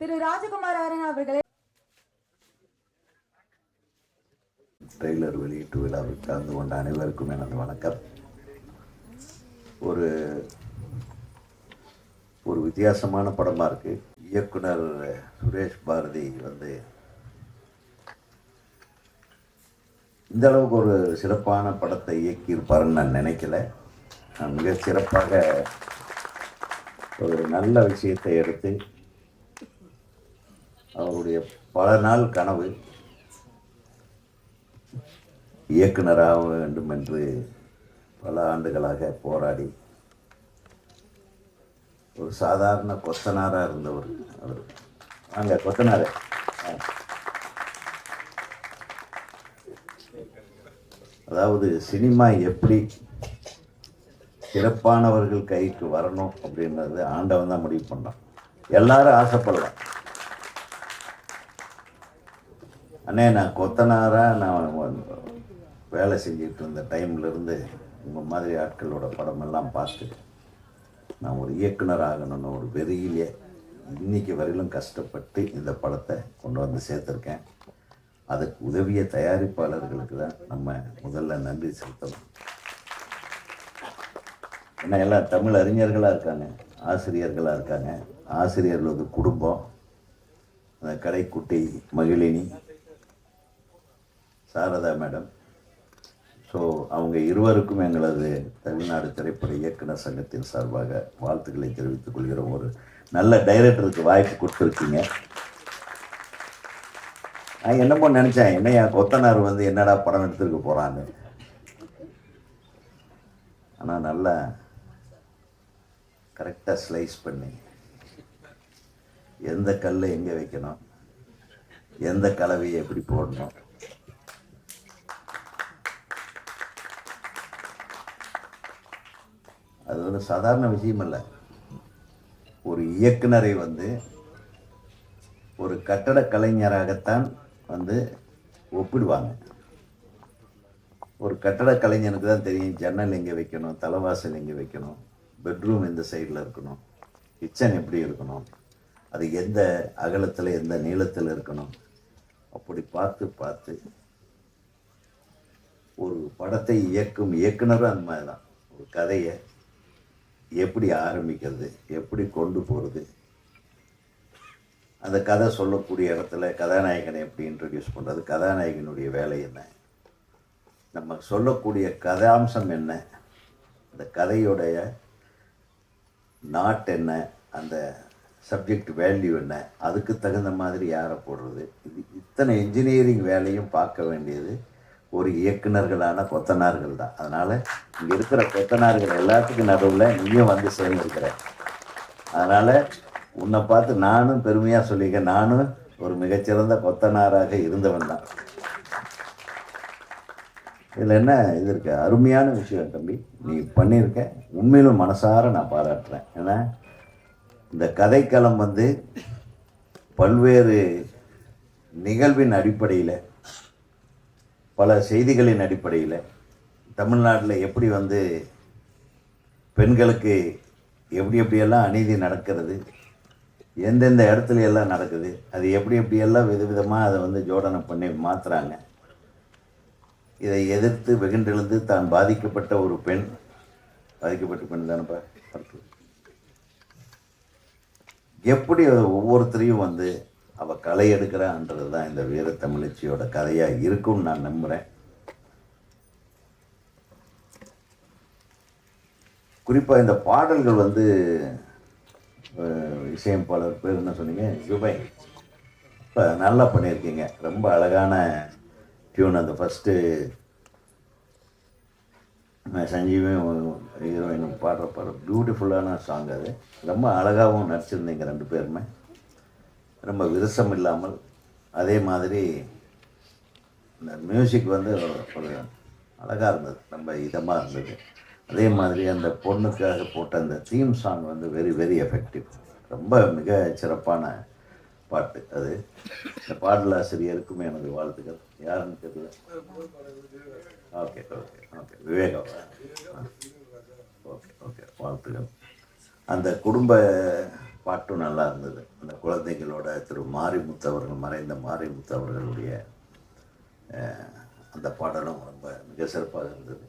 திரு ராஜகுமாரன் அவர்களே. ட்ரெய்லர் வெளியீட்டு விழாவில் கலந்து கொண்ட அனைவருக்கும் எனது வணக்கம். ஒரு வித்தியாசமான படமாக இருக்குது. இயக்குனர் சுரேஷ் பாரதி இந்த அளவுக்கு ஒரு சிறப்பான படத்தை இயக்கியிருப்பாருன்னு நான் நினைக்கல. மிக சிறப்பாக ஒரு நல்ல விஷயத்தை எடுத்து அவருடைய பல நாள் கனவு இயக்குனராக வேண்டும் என்று பல ஆண்டுகளாக போராடி ஒரு சாதாரண கொத்தனாராக இருந்தவர் அவர். அங்கே கொத்தனார் அதாவது சினிமா எப்படி சிறப்பானவர்கள் கைக்கு வரணும் அப்படின்றது ஆண்டவன் தான் முடிவு பண்ணான். எல்லாரும் ஆசைப்படலாம். அண்ணே, நான் கொத்தனாராக நான் வேலை செஞ்சுட்டு இருந்த டைம்லேருந்து உங்கள் மாதிரி ஆட்களோட படமெல்லாம் பார்த்து நான் ஒரு இயக்குனர் ஆகணும்னு ஒரு வெறியிலே இன்னைக்கு வரையிலும் கஷ்டப்பட்டு இந்த படத்தை கொண்டு வந்து சேர்த்துருக்கேன். அதுக்கு உதவிய தயாரிப்பாளர்களுக்கு தான் நம்ம முதல்ல நன்றி செலுத்தணும். ஏன்னா எல்லாம் தமிழ் அறிஞர்களாக இருக்காங்க, ஆசிரியர்களாக இருக்காங்க. ஆசிரியர்களது குடும்பம், அந்த கடைக்குட்டி மகிழினி, சாரதா மேடம். ஸோ அவங்க இருவருக்கும் எங்களது தமிழ்நாடு திரைப்பட இயக்குனர் சங்கத்தின் சார்பாக வாழ்த்துக்களை தெரிவித்துக் கொள்கிறோம். ஒரு நல்ல டைரக்டருக்கு வாய்ப்பு கொடுத்துருக்கீங்க. நான் என்னமோ நினச்சேன், என்னையா கொத்தனார் என்னடா படம் எடுத்துருக்க போகிறான்னு. ஆனால் நல்லா கரெக்டாக ஸ்லைஸ் பண்ணி எந்த கல்லை எங்கே வைக்கணும், எந்த கலவையை எப்படி போடணும், அது சாதாரண விஷயம் இல்லை. ஒரு இயக்குனரை ஒரு கட்டட கலைஞராகத்தான் ஒப்பிடுவாங்க. ஒரு கட்டட கலைஞனுக்கு தான் தெரியும் ஜன்னல் எங்கே வைக்கணும், தலைவாசல் எங்கே வைக்கணும், பெட்ரூம் எந்த சைடில் இருக்கணும், கிச்சன் எப்படி இருக்கணும், அது எந்த அகலத்தில் எந்த நீளத்தில் இருக்கணும். அப்படி பார்த்து பார்த்து ஒரு படத்தை இயக்கும் இயக்குனரும் அந்த மாதிரி தான். ஒரு கதையை எப்படி ஆரம்பிக்கிறது, எப்படி கொண்டு போகிறது, அந்த கதை சொல்லக்கூடிய இடத்துல கதாநாயகனை எப்படி இன்ட்ரடியூஸ் பண்ணுறது, கதாநாயகனுடைய வேலை என்ன, நம்ம சொல்லக்கூடிய கதாம்சம் என்ன, அந்த கதையுடைய நாட் என்ன, அந்த சப்ஜெக்ட் வேல்யூ என்ன, அதுக்கு தகுந்த மாதிரி யாரை போடுறது, இத்தனை இன்ஜினியரிங் வேலையும் பார்க்க வேண்டியது ஒரு இயக்குனர்களான கொத்தனார்கள் தான். அதனால் இங்கே இருக்கிற கொத்தனார்கள் எல்லாத்துக்கும் நடுவில் நீயும் சேர்ந்துருக்கிற. அதனால் உன்னை பார்த்து நானும் பெருமையாக சொல்லியிருக்கேன். நானும் ஒரு மிகச்சிறந்த கொத்தனாராக இருந்தவன் தான். இதில் என்ன இது இருக்கு, அருமையான விஷயம் தம்பி நீ பண்ணியிருக்க. உண்மையிலும் மனசார நான் பாராட்டுறேன். ஏன்னா இந்த கதைக்களம் பல்வேறு நிகழ்வின் அடிப்படையில், பல செய்திகளின் அடிப்படையில் தமிழ்நாட்டில் எப்படி பெண்களுக்கு எப்படியெல்லாம் அநீதி நடக்கிறது, எந்தெந்த இடத்துல எல்லாம் நடக்குது, அது எப்படியெல்லாம் விதவிதமாக அதை ஜோடனை பண்ணி மாற்றுறாங்க. இதை எதிர்த்து வெகுண்டெழுந்து தான் பாதிக்கப்பட்ட ஒரு பெண், பாதிக்கப்பட்ட பெண் தானப்பா, எப்படி ஒவ்வொருத்தரையும் அவள் களை எடுக்கிறான்றது தான் இந்த வீர தமிழச்சியோட கதையாக இருக்கும்னு நான் நம்புகிறேன். குறிப்பாக இந்த பாடல்கள் இசையமைப்பாளர் பேர் என்ன சொன்னீங்க, ஜுபை. இப்போ நல்லா பண்ணியிருக்கீங்க. ரொம்ப அழகான டியூன். அந்த ஃபஸ்ட்டு சஞ்சீவும் ஹீரோயினும் பாடுற பாடம் பியூட்டிஃபுல்லான சாங். அது ரொம்ப அழகாகவும் நடிச்சிருந்தீங்க ரெண்டு பேருமே. ரொம்ப விரசம் இல்லாமல், அதே மாதிரி இந்த மியூசிக் ஒரு அழகாக இருந்தது, ரொம்ப இதமாக இருந்தது. அதே மாதிரி அந்த பொண்ணுக்காக போட்ட அந்த theme song very very effective. ரொம்ப மிக சிறப்பான பாட்டு அது. இந்த பாடலாசிரியருக்கும் எனது வாழ்த்துக்கள். யாருன்னு தெரியல. Okay okay okay Viveka. Okay okay வாழ்த்துக்கள். அந்த குடும்ப பாட்டும் நல்லா இருந்தது. அந்த குழந்தைகளோட திரு மாரிமுத்து அவர்கள், மறைந்த மாரிமுத்து அவர்களுடைய அந்த பாடலும் ரொம்ப மிக சிறப்பாக இருந்தது.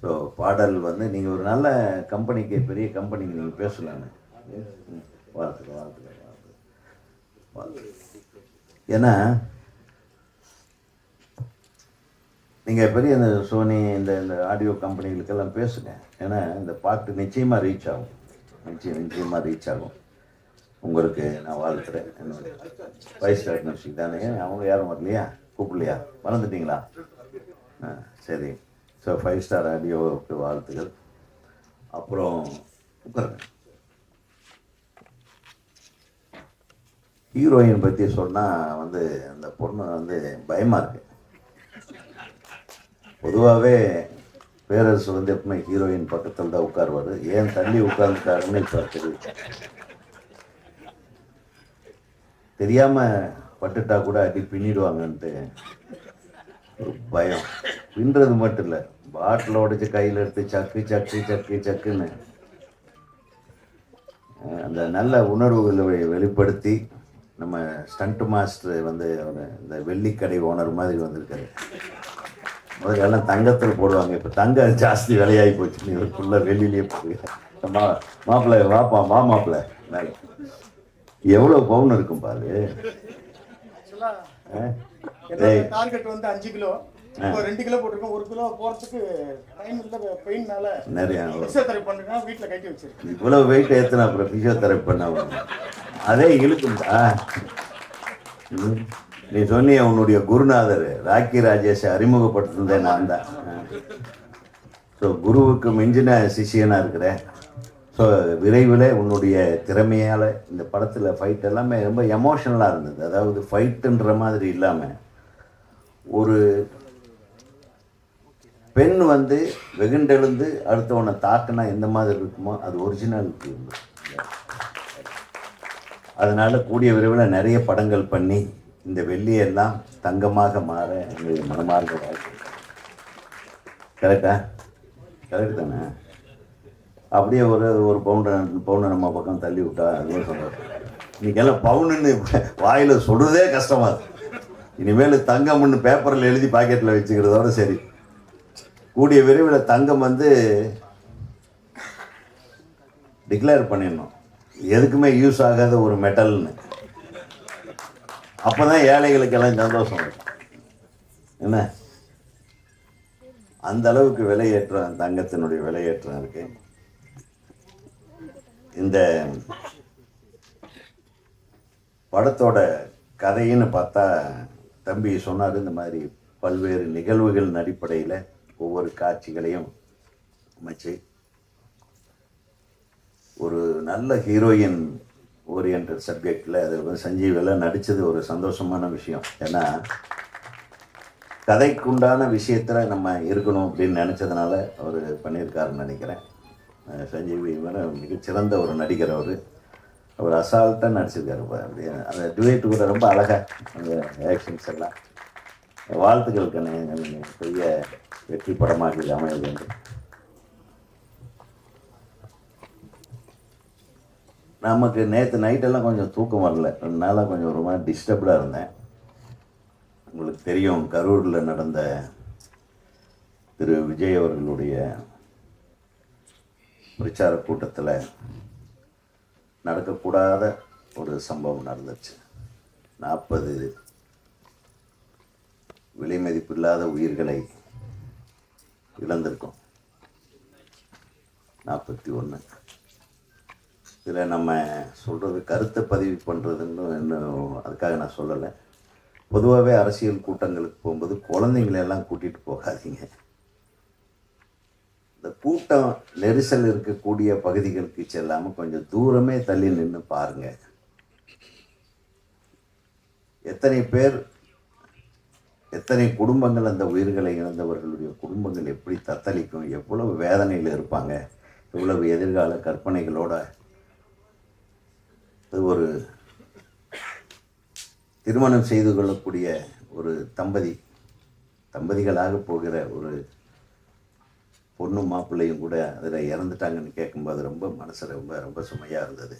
ஸோ பாடல் வந்து நீங்கள் ஒரு நல்ல கம்பெனிக்கு, பெரிய கம்பெனிக்கு நீங்கள் பேசலான்னு வாழ்த்துக்கள் வாழ்த்துக்கள் வாழ்த்துக்கள் வாழ்த்துக்கள். ஏன்னா நீங்கள் பெரிய இந்த சோனி இந்த இந்த ஆடியோ கம்பெனிகளுக்கெல்லாம் பேசுங்க. ஏன்னா இந்த பாட்டு நிச்சயமாக ரீச் ஆகும், நிச்சயமாக ரீச் ஆகும். உங்களுக்கு நான் வாழ்த்துறேன். என்னோட 5 ஸ்டார் மியூசிக் தானே, அவங்க யாரும் வரலையா, கூப்பிடலையா, மறந்துட்டீங்களா? சரி. ஸோ 5 ஸ்டார் ஆடியோவுக்கு வாழ்த்துக்கள். அப்புறம் உட்காருங்க. ஹீரோயின் பற்றி சொன்னால் வந்து அந்த பொண்ணு வந்து பயமாக இருக்கு. பொதுவாகவே பேரரசு வந்து எப்பவுமே ஹீரோயின் பக்கத்தில் தான் உட்காருவார். ஏன் தள்ளி உட்கார்ந்துட்டாருன்னு இப்போ தெரியாமல் பட்டுட்டா கூட அடி பின்னிடுவாங்கன்ட்டு ஒரு பயம். பின்றது மட்டும் இல்லை, பாட்டில் உடைச்சி கையில் எடுத்து சக்கு சக்கு சக்கு சக்குன்னு அந்த நல்ல உணர்வுகளை வெளிப்படுத்தி நம்ம ஸ்டண்ட் மாஸ்டர் வந்து இந்த வெள்ளிக்கடை ஓனர் மாதிரி வந்திருக்காரு. முதலெல்லாம் தங்கத்தில் போடுவாங்க, இப்போ தங்கம் ஜாஸ்தி விலையாகி போச்சு. நீ ஒரு ஃபுல்லாக வெளியிலேயே போடுங்க. மாப்பிள்ளை வாப்பா, மாப்பிள்ளை எவ்வளோ பவுன் இருக்கும் பாரு. டார்கெட் வந்து 5 கிலோ, இப்போ 2 கிலோ போட்டிருக்கோம். 1 கிலோ போகிறதுக்கு டைம் இல்லை, பெயின்னால நிறையா ஃபிசியோதெரப்பி பண்ணுறேன், வீட்டில் கட்டி வச்சிருக்கேன். இவ்வளோ வெயிட் ஏற்றினா அப்புறம் ஃபிசியோதெரப்பி பண்ண அதே இழுக்குண்டா. நீ சொன்னிய உன்னுடைய குருநாதர் ராக்கி ராஜேஷை அறிமுகப்படுத்தினதே நான் தான். ஸோ குருவுக்கு மிஞ்சின சிஷியனாக இருக்கிறேன். ஸோ விரைவில் உன்னுடைய திறமையால் இந்த படத்தில் ஃபைட் எல்லாமே ரொம்ப எமோஷனலாக இருந்தது. அதாவது ஃபைட்டுன்ற மாதிரி இல்லாமல் ஒரு பெண் வந்து வெகுண்டெழுந்து அடுத்தவனை தாக்குனா எந்த மாதிரி இருக்குமோ அது ஒரிஜினாலிட்டி இருந்தது. அதனால் கூடிய விரைவில் நிறைய படங்கள் பண்ணி இந்த வெள்ளியெல்லாம் தங்கமாக மாற எங்களுக்கு மனமார்ந்த வாழ்க்கை. கரெக்டா? கரெக்டு தானே? அப்படியே ஒரு பவுண்டை நம்ம பக்கம் தள்ளி விட்டா அதுவே சந்தோஷம். இன்னைக்கெல்லாம் பவுனுன்னு வாயில் சொல்கிறதே கஷ்டமாக இருக்கு. இனிமேல் தங்கம்னு பேப்பரில் எழுதி பாக்கெட்டில் வச்சுக்கிறதோட சரி. கூடிய விரைவில் தங்கம் வந்து டிக்ளேர் பண்ணிடணும், எதுக்குமே யூஸ் ஆகாத ஒரு மெட்டல்னு. அப்போ தான் ஏழைகளுக்கெல்லாம் சந்தோஷம் இருக்கும். என்ன அந்த அளவுக்கு விலையேற்றம், தங்கத்தினுடைய விலையேற்றம் இருக்கு. இந்த படத்தோட கதைன்னு பார்த்தா தம்பி சொன்னார், இந்த மாதிரி பல்வேறு நிகழ்வுகளின் அடிப்படையில் ஒவ்வொரு காட்சிகளையும் அமைச்சு ஒரு நல்ல ஹீரோயின் ஓரியன்டட் சப்ஜெக்டில் அது வந்து சஞ்சீவ் எல்லாம் நடித்தது ஒரு சந்தோஷமான விஷயம். ஏன்னா கதைக்குண்டான விஷயத்தில் நம்ம இருக்கணும் அப்படின்னு நினச்சதுனால அவர் பண்ணியிருக்காருன்னு நினைக்கிறேன். சஞ்சீவ் இவரை மிகச்சிறந்த ஒரு நடிகர். அவர் அசால்ட்டாக நடிச்சிருக்காரு. அப்படியே அந்த டுவேட்டு கூட ரொம்ப அழகாக அந்த ஆக்ஷன்ஸ் எல்லாம். வாழ்த்துக்கள் கண்ணு, பெரிய வெற்றி படமாக இது அமைய வேண்டும். நமக்கு நேற்று நைட்டெல்லாம் கொஞ்சம் தூக்கம் வரல, 2 நாளாக கொஞ்சம் ஒரு மாதிரி டிஸ்டர்ப்டாக இருந்தேன். உங்களுக்கு தெரியும், கரூரில் நடந்த திரு விஜய் அவர்களுடைய பிரச்சார கூட்டத்தில் நடக்கக்கூடாத ஒரு சம்பவம் நடந்துச்சு. 40 விலை மதிப்பில்லாத உயிர்களை இழந்திருக்கோம். 41. இதில் நம்ம சொல்கிறது கருத்தை பதிவு பண்ணுறதுன்னு இன்னும் அதுக்காக நான் சொல்லலை. பொதுவாகவே அரசியல் கூட்டங்களுக்கு போகும்போது குழந்தைங்களெல்லாம் கூட்டிகிட்டு போகாதீங்க. இந்த கூட்டம் நெரிசல் இருக்கக்கூடிய பகுதிகளுக்கு செல்லாமல் கொஞ்சம் தூரமே தள்ளி நின்று பாருங்கள். எத்தனை பேர், எத்தனை குடும்பங்கள், அந்த உயிர்களை இழந்தவர்களுடைய குடும்பங்கள் எப்படி தத்தளிக்கும், எவ்வளவு வேதனையில் இருப்பாங்க, எவ்வளவு எதிர்கால கற்பனைகளோட ஒரு திருமணம் செய்து கொள்ளக்கூடிய ஒரு தம்பதிகளாக போகிற ஒரு பொண்ணும் மாப்பிள்ளையும் கூட அதில் இறந்துட்டாங்கன்னு கேட்கும்போது ரொம்ப மனசு ரொம்ப ரொம்ப சுமையாக இருந்தது.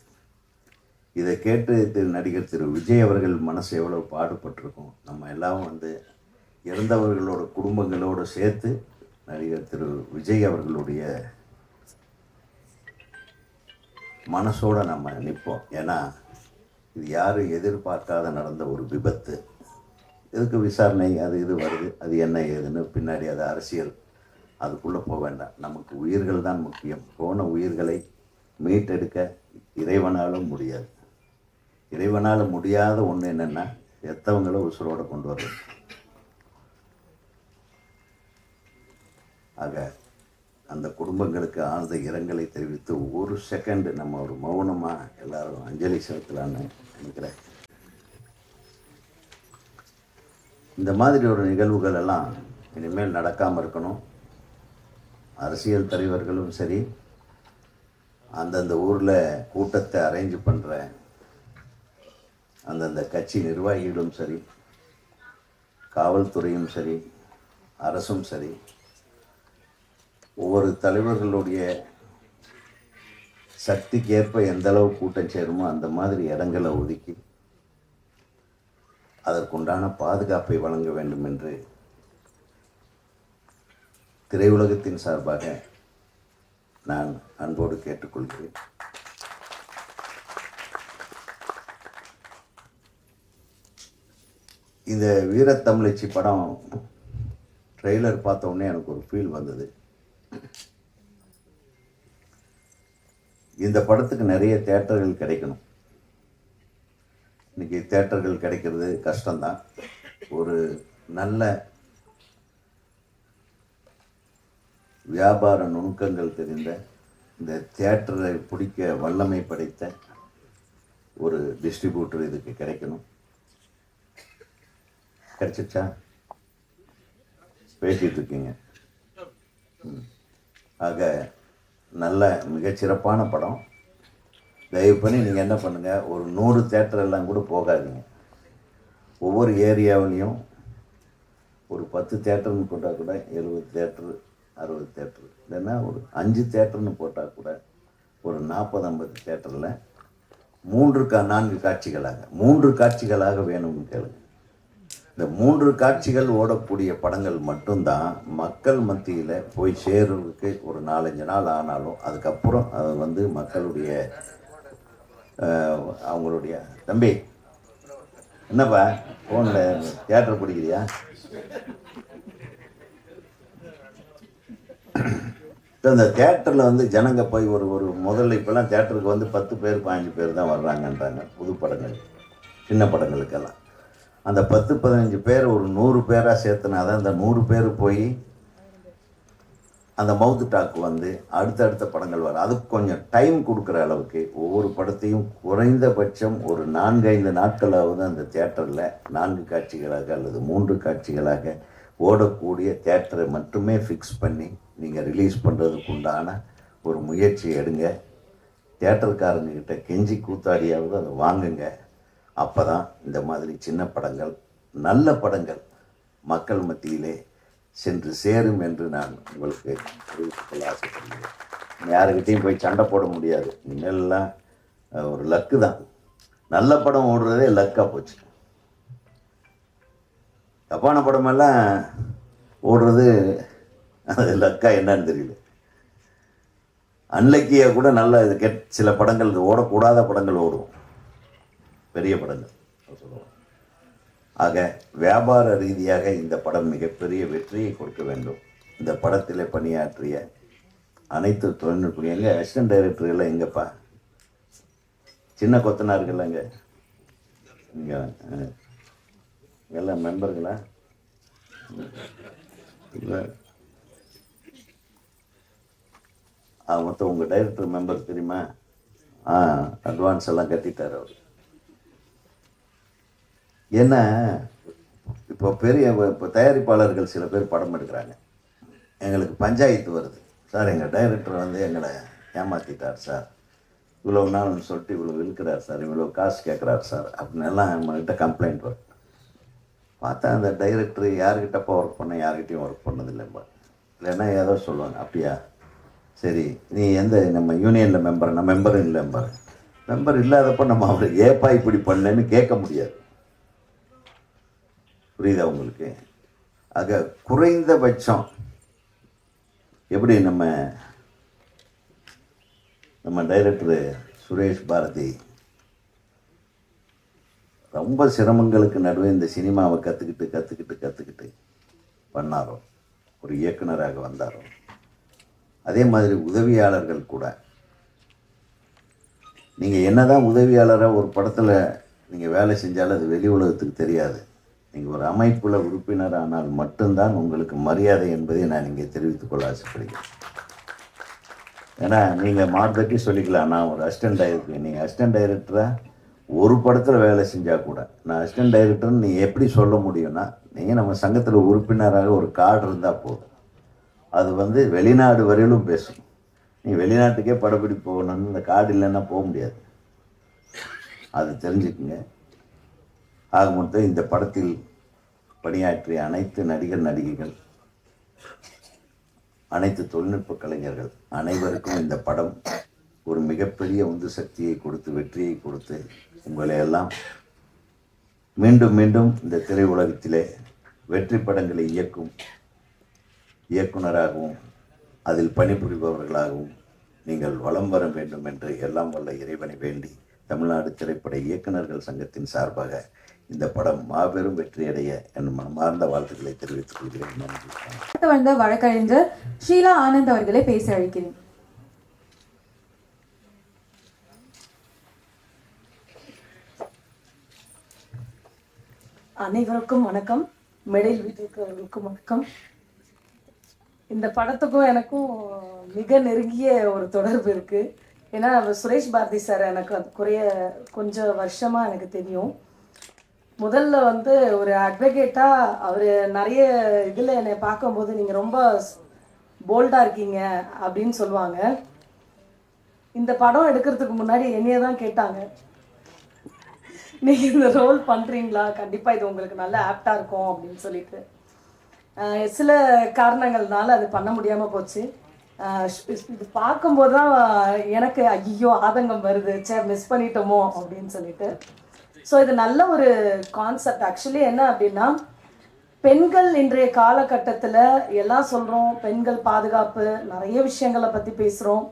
இதை கேட்டு நடிகர் திரு விஜய் அவர்கள் மனசு எவ்வளோ பாடுபட்டிருக்கும். நம்ம எல்லாம் வந்து இறந்தவர்களோட குடும்பங்களோடு சேர்த்து நடிகர் திரு விஜய் அவர்களுடைய மனசோடு நம்ம நிற்போம். ஏன்னா இது யாரும் எதிர்பார்க்காத நடந்த ஒரு விபத்து. எதுக்கு விசாரணை அது இது வருது, அது என்ன ஏதுன்னு பின்னாடி அது அரசியல், அதுக்குள்ளே போக வேண்டாம். நமக்கு உயிர்கள் தான் முக்கியம். போன உயிர்களை மீட்டெடுக்க இறைவனாலும் முடியாது. இறைவனால் முடியாத ஒன்று என்னென்னா எத்தவங்கள உசுரோடு கொண்டு வர்றது. ஆக அந்த குடும்பங்களுக்கு ஆழ்ந்த இரங்கலை தெரிவித்து ஒரு செகண்ட் நம்ம ஒரு மௌனமாக எல்லாரும் அஞ்சலி செலுத்தலான்னு நினைக்கிறேன். இந்த மாதிரி ஒரு நிகழ்வுகள் எல்லாம் இனிமேல் நடக்காமல் இருக்கணும். அரசியல் தலைவர்களும் சரி, அந்தந்த ஊரில் கூட்டத்தை அரேஞ்ச் பண்ணுற அந்தந்த கட்சி நிர்வாகிகளும் சரி, காவல்துறையும் சரி, அரசும் சரி, ஒவ்வொரு தலைவர்களுடைய சக்திக்கு ஏற்ப எந்த அளவு கூட்டம் சேருமோ அந்த மாதிரி இடங்களை ஒதுக்கி அதற்குண்டான பாதுகாப்பை வழங்க வேண்டும் என்று திரையுலகத்தின் சார்பாக நான் அன்போடு கேட்டுக்கொள்கிறேன். இந்த வீரத்தமிழச்சி படம் ட்ரெய்லர் பார்த்த உடனே எனக்கு ஒரு ஃபீல் வந்தது. இந்த படத்துக்கு நிறைய தியேட்டர்கள் கிடைக்கணும். இன்றைக்கி தியேட்டர்கள் கிடைக்கிறது கஷ்டம்தான். ஒரு நல்ல வியாபார நுணுக்கங்கள் தெரிந்த, இந்த தியேட்டரை பிடிக்க வல்லமை படைத்த ஒரு டிஸ்ட்ரிபியூட்டர் இதுக்கு கிடைக்கணும். கிடைச்சிச்சா? பேசிகிட்டு இருக்கீங்க. ஆக நல்ல மிகச்சிறப்பான படம். தயவு பண்ணி நீங்கள் என்ன பண்ணுங்கள், ஒரு 100 தியேட்டர் எல்லாம் கூட போகாதீங்க. ஒவ்வொரு ஏரியாவிலையும் ஒரு 10 தியேட்டர்னு போட்டால் கூட 70 தியேட்டரு 60 தியேட்டரு, இல்லைன்னா ஒரு 5 தியேட்டர்னு போட்டால் கூட ஒரு 40-50 தியேட்டரில் 3-4 காட்சிகளாக வேணும்னு கேளுங்க. இந்த 3 காட்சிகள் ஓடக்கூடிய படங்கள் மட்டும்தான் மக்கள் மத்தியில் போய் சேர்றதுக்கு ஒரு 4-5 நாள் ஆனாலும் அதுக்கப்புறம் அது வந்து மக்களுடைய அவங்களுடைய தம்பி என்னப்பா ஃபோனில் தியேட்டர் பிடிக்கிறியா? இந்த தியேட்டரில் வந்து ஜனங்க போய் ஒரு முதல்ல இப்போல்லாம் தியேட்டருக்கு வந்து 10 பேர் 15 பேர் தான் வர்றாங்கன்றாங்க. புது படங்கள், சின்ன படங்களுக்கெல்லாம் அந்த 10-15 பேர் ஒரு 100 பேராக சேர்த்துனா தான் அந்த 100 பேர் போய் அந்த மவுத்து டாக்கு வந்து அடுத்தடுத்த படங்கள் வரும். அதுக்கு கொஞ்சம் டைம் கொடுக்குற அளவுக்கு ஒவ்வொரு படத்தையும் குறைந்தபட்சம் ஒரு 4-5 நாட்களாவது அந்த தியேட்டரில் 4 காட்சிகளாக அல்லது 3 காட்சிகளாக ஓடக்கூடிய தியேட்டரை மட்டுமே ஃபிக்ஸ் பண்ணி நீங்கள் ரிலீஸ் பண்ணுறதுக்கு உண்டான ஒரு முயற்சி எடுங்க. தியேட்டர்காரங்கக்கிட்ட கெஞ்சி கூத்தாடியாவது அதை வாங்குங்க. அப்போ தான் இந்த மாதிரி சின்ன படங்கள், நல்ல படங்கள் மக்கள் மத்தியிலே சென்று சேரும் என்று நான் உங்களுக்கு தெரிவித்துக்கொள்ள ஆசைப்படுகிறேன். யாருக்கிட்டையும் போய் சண்டை போட முடியாது. இனிமேல்லாம் ஒரு லக்கு தான். நல்ல படம் ஓடுறதே லக்காக போச்சு. தப்பான படமெல்லாம் ஓடுறது அது லக்கா என்னன்னு தெரியல. அன்லக்கியாக கூட நல்ல இது சில படங்கள் ஓடக்கூடாத படங்கள் ஓடும், பெரிய படங்கள் சொல்லுவோம். ஆக வியாபார ரீதியாக இந்த படம் மிகப்பெரிய வெற்றியை கொடுக்க வேண்டும். இந்த படத்தில் பணியாற்றிய அனைத்து தொழில்நுட்பம் எங்கே அசிஸ்டன்ட் டைரக்டர்கள் எங்கப்பா, சின்ன கொத்தனார்கள் எங்கே, இங்கே எல்லாம் மெம்பர்களா இல்லை? மொத்தம் உங்கள் டைரக்டர் மெம்பர் தெரியுமா? அட்வான்ஸ் எல்லாம் கட்டிட்டார் அவர். ஏன்னா இப்போ இப்போ தயாரிப்பாளர்கள் சில பேர் படம் எடுக்கிறாங்க. எங்களுக்கு பஞ்சாயத்து வருது, சார் எங்கள் டைரக்டர் வந்து எங்களை ஏமாற்றிட்டார் சார், இவ்வளோ நாள்னு சொல்லிட்டு இவ்வளோ விழுக்கிறார் சார், இவ்வளோ காசு கேட்குறாரு சார் அப்படின்னு எல்லாம் நம்மகிட்ட கம்ப்ளைண்ட் வரும். பார்த்தா அந்த டைரக்டர் யார்கிட்டப்போ ஒர்க் பண்ண, யார்கிட்டையும் ஒர்க் பண்ணதில்லைப்பா. இல்லைன்னா ஏதோ சொல்லுவாங்க, அப்படியா சரி நீ எந்த நம்ம யூனியனில் மெம்பர், நான் மெம்பரும் இல்லை மெம்பர், மெம்பர் இல்லாதப்போ நம்ம அவரை ஏப்பா இப்படி பண்ணலன்னு கேட்க முடியாது. புரியுதா உங்களுக்கு? ஆக குறைந்தபட்சம் எப்படி நம்ம டைரக்டர் சுரேஷ் பாரதி ரொம்ப சிரமங்களுக்கு நடுவே இந்த சினிமாவை கற்றுக்கிட்டு பண்ணாரோ, ஒரு இயக்குனராக வந்தாரோ, அதே மாதிரி உதவியாளர்கள் கூட நீங்கள் என்னதான் உதவியாளராக ஒரு படத்தில் நீங்கள் வேலை செஞ்சாலும் அது வெளி உலகத்துக்கு தெரியாது. நீங்கள் ஒரு அமைப்பில் உறுப்பினர் ஆனால் மட்டும்தான் உங்களுக்கு மரியாதை என்பதை நான் இங்கே தெரிவித்துக்கொள்ள ஆசைப்படுகிறேன். ஏன்னா நீங்கள் மார்க்கெட்டி சொல்லிக்கலாம், நான் ஒரு அசிஸ்டன்ட் டைரக்டர், நீங்கள் அசிஸ்டன்ட் டைரக்டராக ஒரு படத்தில் வேலை செஞ்சால் கூட நான் அசிஸ்டன்ட் டைரக்டர்னு நீ எப்படி சொல்ல முடியும்னா, நீங்கள் நம்ம சங்கத்தில் உறுப்பினராக ஒரு கார்டு இருந்தால் போதும். அது வெளிநாடு வரையிலும் பேசும். நீ வெளிநாட்டுக்கே படப்பிடி போகணும்னு இந்த கார்டு இல்லைன்னா போக முடியாது. அது தெரிஞ்சுக்குங்க. ஆக மொத்தம் இந்த படத்தில் பணியாற்றிய அனைத்து நடிகர் நடிகைகள், அனைத்து தொழில்நுட்ப கலைஞர்கள் அனைவருக்கும் இந்த படம் ஒரு மிகப்பெரிய உந்து சக்தியை கொடுத்து, வெற்றியை கொடுத்து, உங்களை எல்லாம் மீண்டும் மீண்டும் இந்த திரையுலகத்திலே வெற்றி படங்களை இயக்கும் இயக்குனராகவும் அதில் பணிபுரிபவர்களாகவும் நீங்கள் வலம் வர வேண்டும் என்று எல்லாம் வல்ல இறைவனை வேண்டி தமிழ்நாடு திரைப்பட இயக்குனர்கள் சங்கத்தின் சார்பாக இந்த படம் மாபெரும் வெற்றியடைய என் மனமார்ந்த வாழ்த்துக்களை தெரிவித்துக் கொள்கிறேன். நன்றி. வந்த வழக்கறிஞர் ஷீலா ஆனந்த் அவர்களை பேச அழைக்கிறேன். அனைவருக்கும் வணக்கம். மெடையில் வீட்டிற்கும் வணக்கம். இந்த படத்துக்கும் எனக்கும் மிக நெருங்கிய ஒரு தொடர்பு இருக்கு. ஏன்னா சுரேஷ் பாரதி சார் எனக்கு அது கொஞ்சம் வருஷமா எனக்கு தெரியும். முதல்ல ஒரு அட்வொகேட்டா அவர் நிறைய இதில் என்னை பார்க்கும்போது நீங்கள் ரொம்ப போல்டாக இருக்கீங்க அப்படின்னு சொல்லுவாங்க. இந்த படம் எடுக்கிறதுக்கு முன்னாடி என்னையே தான் கேட்டாங்க, நீங்கள் இந்த ரோல் பண்ணுறீங்களா, கண்டிப்பாக இது உங்களுக்கு நல்ல ஆப்டாக இருக்கும் அப்படின்னு சொல்லிட்டு. சில காரணங்கள்னால அது பண்ண முடியாமல் போச்சு. இது பார்க்கும்போது தான் எனக்கு ஐயோ ஆதங்கம் வருது, மிஸ் பண்ணிட்டோமோ அப்படின்னு சொல்லிட்டு. ஸோ இது நல்ல ஒரு கான்செப்ட். ஆக்சுவலி என்ன அப்படின்னா, பெண்கள் இன்றைய காலகட்டத்தில் எல்லாம் சொல்கிறோம், பெண்கள் பாதுகாப்பு, நிறைய விஷயங்களை பற்றி பேசுகிறோம்,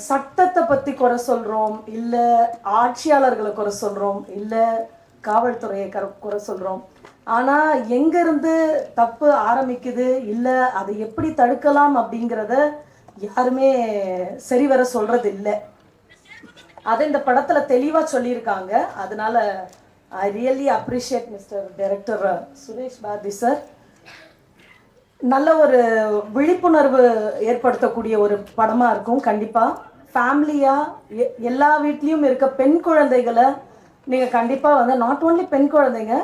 சட்டத்தை பற்றி குறை சொல்கிறோம், இல்லை ஆட்சியாளர்களை குறை சொல்கிறோம், இல்லை காவல்துறையை குறை சொல்கிறோம். ஆனால் எங்கேருந்து தப்பு ஆரம்பிக்குது, இல்லை அதை எப்படி தடுக்கலாம் அப்படிங்கிறத யாருமே சரிவர சொல்கிறது இல்லை. அதை இந்த படத்தில் தெளிவாக சொல்லியிருக்காங்க. அதனால I really appreciate mister director Suresh Bharathi sir. நல்ல ஒரு விழிப்புணர்வு ஏற்படுத்தக்கூடிய ஒரு படமாக இருக்கும். கண்டிப்பாக ஃபேமிலியாக எல்லா வீட்லேயும் இருக்க பெண் குழந்தைகளை நீங்கள் கண்டிப்பாக நாட் ஓன்லி பெண் குழந்தைங்க,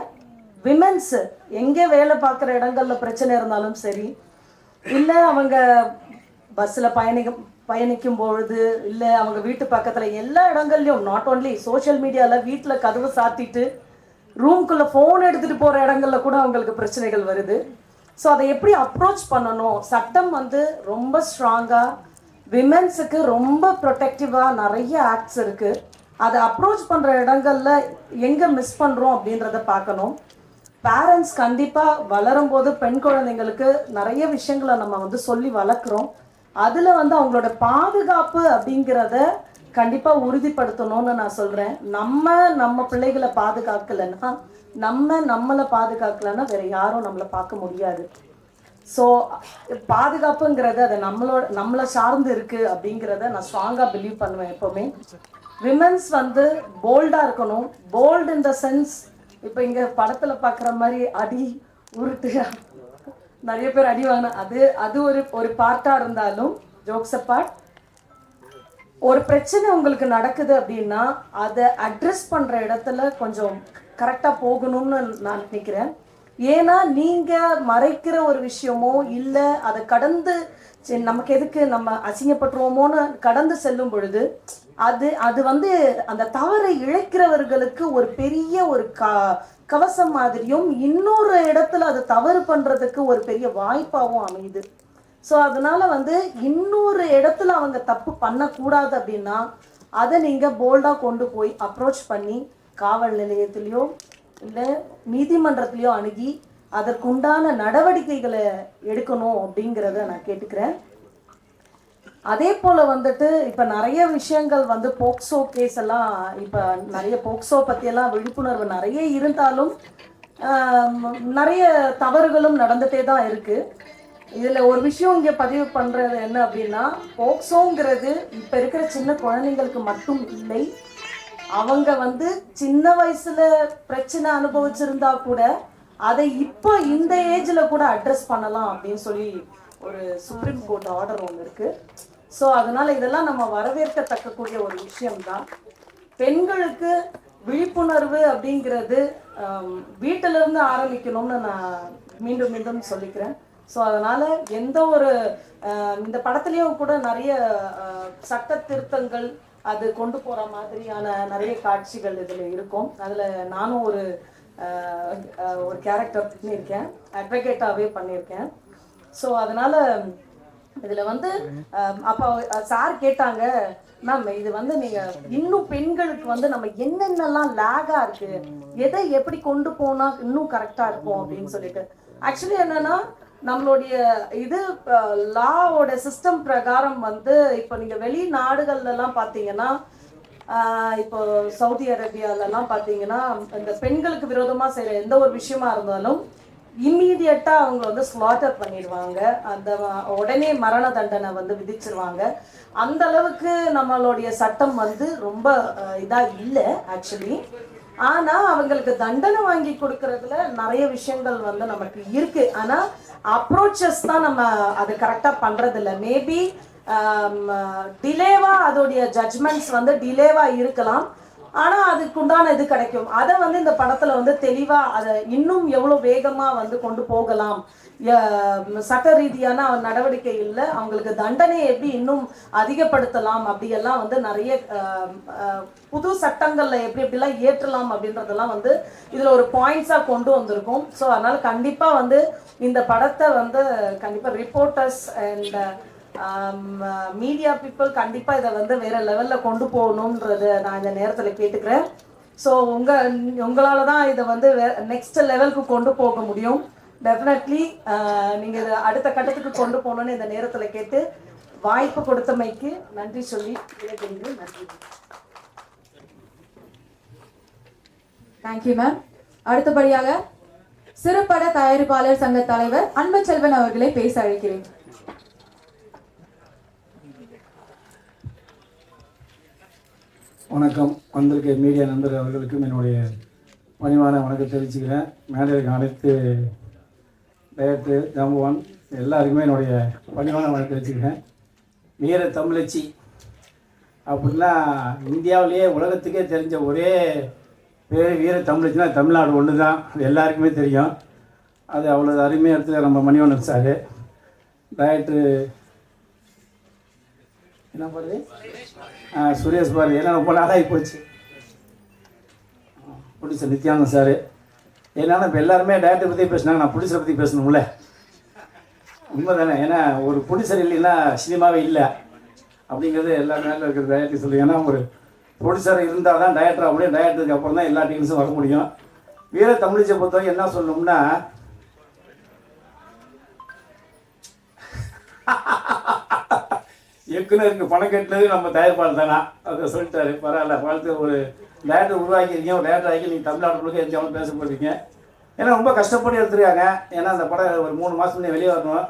விமென்ஸு எங்கே வேலை பார்க்குற இடங்களில் பிரச்சனை இருந்தாலும் சரி, இல்லை அவங்க பஸ்ஸில் பயணிக்கும் பொழுது, இல்லை அவங்க வீட்டு பக்கத்தில், எல்லா இடங்கள்லையும் நாட் ஓன்லி சோஷியல் மீடியாவில் வீட்டில் கதவு சாத்திட்டு ரூம்குள்ளே ஃபோன் எடுத்துகிட்டு போகிற இடங்களில் கூட அவங்களுக்கு பிரச்சனைகள் வருது. ஸோ அதை எப்படி அப்ரோச் பண்ணணும், சட்டம் ரொம்ப ஸ்ட்ராங்காக விமென்ஸுக்கு ரொம்ப ப்ரொடெக்டிவாக நிறைய ஆக்ட்ஸ் இருக்குது. அதை அப்ரோச் பண்ணுற இடங்களில் எங்கே மிஸ் பண்ணுறோம் அப்படின்றத பார்க்கணும். பேரண்ட்ஸ் கண்டிப்பாக வளரும்போது பெண் குழந்தைங்களுக்கு நிறைய விஷயங்களை நம்ம சொல்லி வளர்க்குறோம். அதில் அவங்களோட பாதுகாப்பு அப்படிங்கிறத கண்டிப்பாக உறுதிப்படுத்தணும்னு நான் சொல்கிறேன். நம்ம பிள்ளைகளை பாதுகாக்கலைன்னா, நம்மளை பாதுகாக்கலைன்னா வேறு யாரும் நம்மளை பார்க்க முடியாது. ஸோ பாதுகாப்புங்கிறது அதை நம்மளை சார்ந்து இருக்குது அப்படிங்கிறத நான் ஸ்ட்ராங்காக பிலீவ் பண்ணுவேன் எப்போவுமே. விமென்ஸ் போல்டாக இருக்கணும். போல்டு இன் த சென்ஸ், இப்போ இங்கே படத்தில் பார்க்குற மாதிரி அடி உருட்டு நிறைய பேர் அடி வாங்கினா அது ஒரு பார்ட்டாக இருந்தாலும், ஜோக்ஸ் அப்பார்ட், ஒரு பிரச்சனை உங்களுக்கு நடக்குது அப்படின்னா அதை அட்ரஸ் பண்ணுற இடத்துல கொஞ்சம் கரெக்டாக போகணும்னு நான் நினைக்கிறேன். ஏன்னா நீங்கள் மறைக்கிற ஒரு விஷயமோ, இல்லை அதை கடந்து நமக்கு எதுக்கு நம்ம அசிங்கப்பட்டுருவோமோன்னு கடந்து செல்லும் பொழுது அது அந்த தவறை இழைக்கிறவர்களுக்கு ஒரு பெரிய ஒரு கவசம் மாதிரியும், இன்னொரு இடத்துல அது தவறு பண்ணுறதுக்கு ஒரு பெரிய வாய்ப்பாகவும் அமையுது. ஸோ அதனால இன்னொரு இடத்துல அவங்க தப்பு பண்ணக்கூடாது அப்படின்னா அதை நீங்கள் போல்டாக கொண்டு போய் அப்ரோச் பண்ணி காவல் நிலையத்திலையோ இல்லை நீதிமன்றத்திலையோ அணுகி அதற்குண்டான நடவடிக்கைகளை எடுக்கணும் அப்படிங்கிறத நான் கேட்டுக்கிறேன். அதே போல் வந்துட்டு இப்போ நிறைய விஷயங்கள் வந்து போக்சோ கேஸ் எல்லாம் இப்போ நிறைய போக்சோ பற்றியெல்லாம் விழிப்புணர்வு நிறைய இருந்தாலும் நிறைய தவறுகளும் நடந்துகிட்டே தான் இருக்குது. இதில் ஒரு விஷயம் இங்கே பதிவு பண்ணுறது என்ன அப்படின்னா, போக்சோங்கிறது இப்போ இருக்கிற சின்ன குழந்தைங்களுக்கு மட்டும் இல்லை. அவங்க வந்து சின்ன வயசில் பிரச்சனை அனுபவிச்சிருந்தா கூட அதை இப்போ இந்த ஏஜில் கூட அட்ரஸ் பண்ணலாம் அப்படின்னு சொல்லி ஒரு சுப்ரீம் கோர்ட் ஆர்டர் ஒன்று இருக்குது. ஸோ அதனால் இதெல்லாம் நம்ம வரவேற்கத்தக்கக்கூடிய ஒரு விஷயம்தான். பெண்களுக்கு விழிப்புணர்வு அப்படிங்கிறது வீட்டிலிருந்து ஆரம்பிக்கணும்னு நான் மீண்டும் மீண்டும் சொல்லிக்கிறேன். ஸோ அதனால் எந்த ஒரு இந்த படத்துலேயும் கூட நிறைய சட்ட திருத்தங்கள் அது கொண்டு போகிற மாதிரியான நிறைய காட்சிகள் இதில் இருக்கும். அதில் நானும் ஒரு கேரக்டர் பண்ணியிருக்கேன், அட்வொகேட்டாகவே பண்ணியிருக்கேன். ஸோ அதனால் இதில் வந்து அப்போ சார் கேட்டாங்க, மேம் இது வந்து நீங்கள் இன்னும் பெண்களுக்கு வந்து நம்ம என்னென்னலாம் லேகாக இருக்குது, எதை எப்படி கொண்டு போனால் இன்னும் கரெக்டாக இருக்கும் அப்படின்னு சொல்லிட்டு. ஆக்சுவலி என்னென்னா நம்மளுடைய இது லாவோட சிஸ்டம் பிரகாரம் வந்து இப்போ நீங்கள் வெளிநாடுகள்லாம் பார்த்தீங்கன்னா, இப்போ சவுதி அரேபியாலெல்லாம் பார்த்தீங்கன்னா இந்த பெண்களுக்கு விரோதமாக செய்கிற எந்த ஒரு விஷயமா இருந்தாலும் இம்மீடியட்டாக அவங்க வந்து ஸ்லாட்டர் பண்ணிடுவாங்க, அந்த உடனே மரண தண்டனை வந்து விதிச்சிருவாங்க. அந்த அளவுக்கு நம்மளுடைய சட்டம் வந்து ரொம்ப இதாக இல்லை ஆக்சுவலி. ஆனால் அவங்களுக்கு தண்டனை வாங்கி கொடுக்கறதுல நிறைய விஷயங்கள் வந்து நமக்கு இருக்குது. ஆனால் அப்ரோச்சஸ் தான் நம்ம அது கரெக்டாக பண்ணுறதில்ல. மேபி டிலேவாக அதோடைய ஜட்ஜ்மெண்ட்ஸ் வந்து டிலேவாக இருக்கலாம், ஆனால் அதுக்குண்டான இது கிடைக்கும். அதை வந்து இந்த படத்தில் வந்து தெளிவாக அதை இன்னும் எவ்வளோ வேகமாக வந்து கொண்டு போகலாம், சட்ட ரீதியான நடவடிக்கை இல்லை, அவங்களுக்கு தண்டனையை எப்படி இன்னும் அதிகப்படுத்தலாம், அப்படியெல்லாம் வந்து நிறைய புது சட்டங்களில் எப்படி எப்படிலாம் ஏற்றலாம் அப்படின்றதெல்லாம் வந்து இதில் ஒரு பாயிண்ட்ஸாக கொண்டு வந்திருக்கோம். ஸோ அதனால் கண்டிப்பாக வந்து இந்த படத்தை வந்து கண்டிப்பாக ரிப்போர்ட்டர்ஸ் அண்ட் மீடியா பீப்புள் கண்டிப்பாக இதை வந்து வேறு லெவலில் கொண்டு போகணுன்றதை நான் இந்த நேரத்தில் கேட்டுக்கிறேன். ஸோ உங்களால் தான் இதை வந்து நெக்ஸ்ட் லெவலுக்கு கொண்டு போக முடியும். டெஃபினெட்லி நீங்கள் இதை அடுத்த கட்டத்துக்கு கொண்டு போகணுன்னு இந்த நேரத்தில் கேட்டு வாய்ப்பு கொடுத்தமைக்கு நன்றி சொல்லி விடைபெறுகிறேன். நன்றி. Thank you ma'am. அடுத்தபடியாக சிறுபட தயாரிப்பாளர் சங்க தலைவர் அன்புச்செல்வன் அவர்களை பேச அழைக்கிறேன். வணக்கம். வந்திருக்க மீடியா நண்பர் அவர்களுக்கும் என்னுடைய பணிவான வணக்கம் தெரிவிச்சுக்கிறேன். மேடைக்கு அனைத்து டைரக்டர் ஜாம்பவான் எல்லாருக்குமே என்னுடைய பணிவான வணக்கம் தெரிவிச்சுக்கிறேன். வீர தமிழச்சி அப்படின்னா இந்தியாவிலேயே உலகத்துக்கே தெரிஞ்ச ஒரே பேர் வீர தமிழச்சின்னா தமிழ்நாடு ஒன்று தான், அது எல்லாருக்குமே தெரியும். அது அவ்வளோ அருமையாக இடத்துல நம்ம மணிவண்ணன் சார், டைரக்டர் என்ன பாரு சுரேஷ் பாரு, ஏன்னா ரொம்ப நாளாகி போச்சு. Producer Nityanand sir. ஏன்னா இப்போ எல்லாருமே டேரக்டர் பற்றி பேசினாங்க, நான் ப்ரொடியூசரை பற்றி பேசணும்ல, உண்மை தானே. ஏன்னா ஒரு ப்ரொடியூசர் இல்லைன்னா சினிமாவே இல்லை அப்படிங்கிறது எல்லா நேரில் இருக்கிற டேரக்டர் சொல்லுங்க. ஏன்னா ஒரு ப்ரொடியூசர் இருந்தால் தான் டேரக்டர் ஆக முடியும், டேரக்டருக்கு அப்புறம் தான் எல்லா டீம்ஸும் வர முடியும். வீர தமிழிசை பொறுத்தவரைக்கும் என்ன சொல்லணும்னா, இயக்குனருக்கு பணம் கட்டினது நம்ம தயாரிப்பாளர் தானா, அதை சொல்லிட்டாரு. பரவாயில்ல, வாழ்த்து. ஒரு டேரக்டர் உருவாக்கியிருக்கீங்க, ஒரு டேரக்டர் ஆகி நீங்கள் தமிழ்நாடு முழுக்க எந்த பேச போகிறீங்க. ஏன்னா ரொம்ப கஷ்டப்பட்டு எடுத்துருக்காங்க. ஏன்னா அந்த படம் ஒரு 3 மாதம் முன்னே வெளியே வரணும்.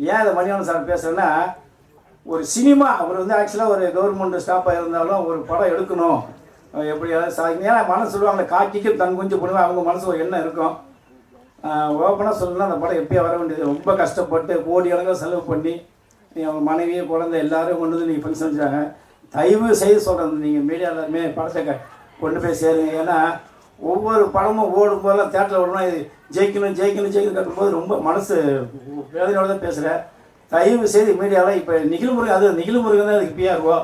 ஏன் அதை மணிவண்ணன் சார் பேசுகிறேன்னா, ஒரு சினிமா அவர் வந்து ஆக்சுவலாக ஒரு கவர்மெண்ட் ஸ்டாஃபாக இருந்தாலும் ஒரு படம் எடுக்கணும் எப்படியாவது சாதிக்கணும். ஏன்னா மனசு சொல்லுவாங்க, காக்கிக்கும் தன் குஞ்சு பண்ணுவேன், அவங்க மனசு ஒரு எண்ணம் இருக்கும். ஓப்பனாக சொல்லணும்னா அந்த படம் எப்படியா வர வேண்டியது, ரொம்ப கஷ்டப்பட்டு கோடி கணக்கில் செலவு பண்ணி அவங்க மனைவி குழந்தை எல்லாரும் கொண்டு வந்து நீங்கள் ஃபங்க்ஷன் வச்சாங்க. தயவு செய்து சொல்கிறேன், நீங்கள் மீடியா எல்லாருமே படத்தை கொண்டு போய் சேருங்க. ஏன்னா ஒவ்வொரு படமும் ஓடும் போதெல்லாம் தேட்டரில் ஓடணும், இது ஜெயிக்கணும் ஜெயிக்கணும் ஜெயிக்கணும் கட்டும்போது ரொம்ப மனசு வேதனையோடு தான் பேசுகிறேன். தயவு செய்து மீடியாவில் இப்போ நிகில்முருகன், அது நிகில்முருகன் தான் அதுக்கு பிஆர்ஓ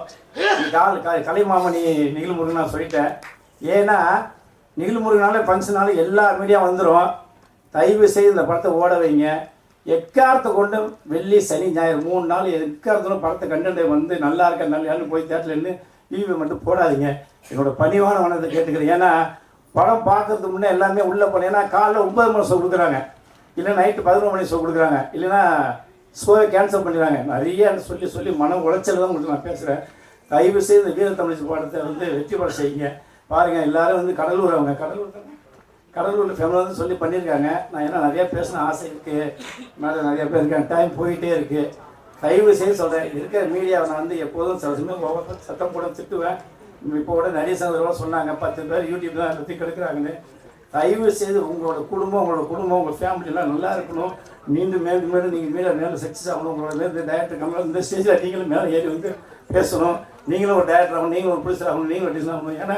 கலைமாமணி நிகில்முருகன் நான் சொல்லிட்டேன். ஏன்னா நிகில்முருகனால ஃபங்க்ஷனால எல்லா மீடியா வந்துடும். தயவு செய்து இந்த படத்தை ஓட வைங்க. எக்காரத்தை கொண்டு வெள்ளி சனி ஞாயிறு 3 நாள் எக்காரத்தில் படத்தை கண்டென்ட் வந்து நல்லா இருக்க நல்லா போய் தேட்டரில் இருந்து டிவி மட்டும் போடாதீங்க. என்னோட பணிவான வனத்தை கேட்டுக்கிறேன். ஏன்னா படம் பார்க்கறதுக்கு முன்னே எல்லாமே உள்ளே போனேன். ஏன்னா காலைல 9 மணி ஷோ கொடுக்குறாங்க, இல்லை நைட்டு 11 மணி ஷோ கொடுக்குறாங்க, இல்லைன்னா ஷோவை கேன்சல் பண்ணிடுறாங்க. நிறைய சொல்லி சொல்லி மன உளைச்சல் தான் உங்களுக்கு நான் பேசுகிறேன். தயவு செய்து இந்த வீரத்தமிழ் பாடத்தை வந்து வெற்றி பெற செய்யுங்க. பாருங்கள், எல்லோரும் வந்து கடலூர், அவங்க கடலூர் ஃபேமிலி வந்து சொல்லி பண்ணியிருக்காங்க. நான் ஏன்னா நிறையா பேசணும் ஆசை இருக்குது, மேலே நிறையா பேர் இருக்காங்க, டைம் போயிட்டே இருக்குது. தயவு செய்து சொல்கிறேன், இருக்கிற மீடியாவை நான் வந்து எப்போதும் சில சமயம் ஒவ்வொரு சத்தம் கூட திட்டுவேன். இப்போ கூட நிறைய சந்தர்ப்பம் சொன்னாங்க 10 பேர் யூடியூப்ல தான் பற்றி கெடுக்கிறாங்கன்னு. தயவு செய்து உங்களோட குடும்பம் உங்கள் ஃபேமிலியெல்லாம் நல்லா இருக்கணும். மீண்டும் மேலும் நீங்கள் மேலே சக்ஸஸ் ஆகணும். உங்களோட டேரக்டர் கமலா இந்த ஸ்டேஜில் நீங்களும் மேலே ஏறி வந்து பேசணும். நீங்களும் ஒரு டேரக்டர் ஆகணும், நீங்களும் ஒரு ப்ரொடியூசர் ஆகணும், நீங்களும் டிசைன் ஆகணும். ஏன்னா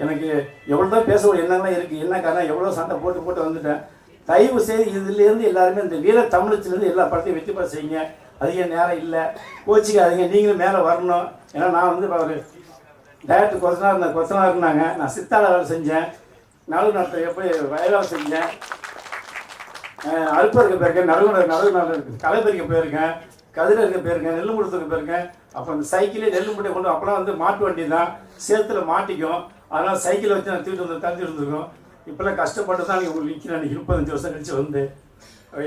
எனக்கு எவ்வளோ தான் பேச ஒரு எண்ணம்லாம் இருக்குது. என்ன காரணம், எவ்வளோ சண்டை போட்டு வந்துட்டேன். தயவு செய்து இதுலேருந்து எல்லாருமே இந்த வீர தமிழச்சிலேருந்து எல்லா படத்தையும் வெற்றி பெற செய்யுங்க. அதிக நேரம் இல்லை, கோச்சிக்காதீங்க, நீங்களும் மேலே வரணும். ஏன்னா நான் வந்து ஒரு டேரக்டர் கொத்தனாக இருந்தாங்க. நான் சித்தால வேலை செஞ்சேன், நடுவு நாட்டை எப்படி வயலாக செஞ்சேன், அல்பருக்கு போயிருக்கேன், நடுவு கலைப்பறிக்க போயிருக்கேன், கதிர இருக்க போயிருக்கேன், நெல் முடுத்துக்கு போயிருக்கேன். அப்போ அந்த சைக்கிளே நெல் முட்டை கொண்டு அப்போலாம் வந்து மாட்டு வண்டி தான் சேத்துல மாட்டிக்கும். அதனால் சைக்கிளை வச்சு நான் தள்ளிட்டு இருந்திருக்கோம். இப்போல்லாம் கஷ்டப்பட்டு தான் நீங்கள் உங்களுக்கு நிற்கிறேன். அன்றைக்கி 35 வருஷம் கழிச்சு வந்து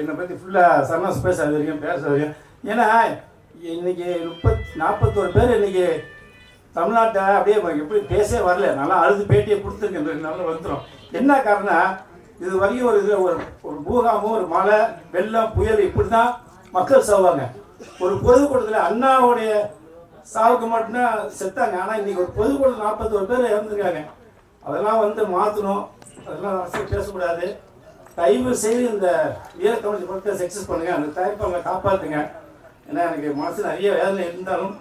என்னை பற்றி ஃபுல்லாக சரணஸ் பேச வரைக்கும் பேச வரைக்கும். ஏன்னா இன்றைக்கி 41 பேர் இன்றைக்கி தமிழ்நாட்டை அப்படியே எப்படி பேசவே வரல. நல்லா அழுது பேட்டியை கொடுத்துருக்கேன், நல்லா வந்துடும். என்ன காரணம், இது வரையும் ஒரு இதில் ஒரு பூகாமும் ஒரு மழை வெள்ளம் புயல் இப்படி தான் மக்கள் சாவாங்க. ஒரு பொதுக்கூட்டத்தில் அண்ணாவுடைய சாவுக்கு மட்டும்தான் செத்தாங்க. ஆனால் இன்றைக்கி ஒரு பொதுக்கூட்டம் 41 பேர் இறந்துருக்காங்க. அதெல்லாம் வந்து மாற்றணும், அதெல்லாம் அரசியல் பேசக்கூடாது. தயவு செய்து இந்த வீரத்தமிழ் படத்தை சக்ஸஸ் பண்ணுங்கள், அந்த தயாரிப்பாளர்களை காப்பாற்றுங்க. ஏன்னா எனக்கு மனசு நிறைய வேதனை இருந்தாலும்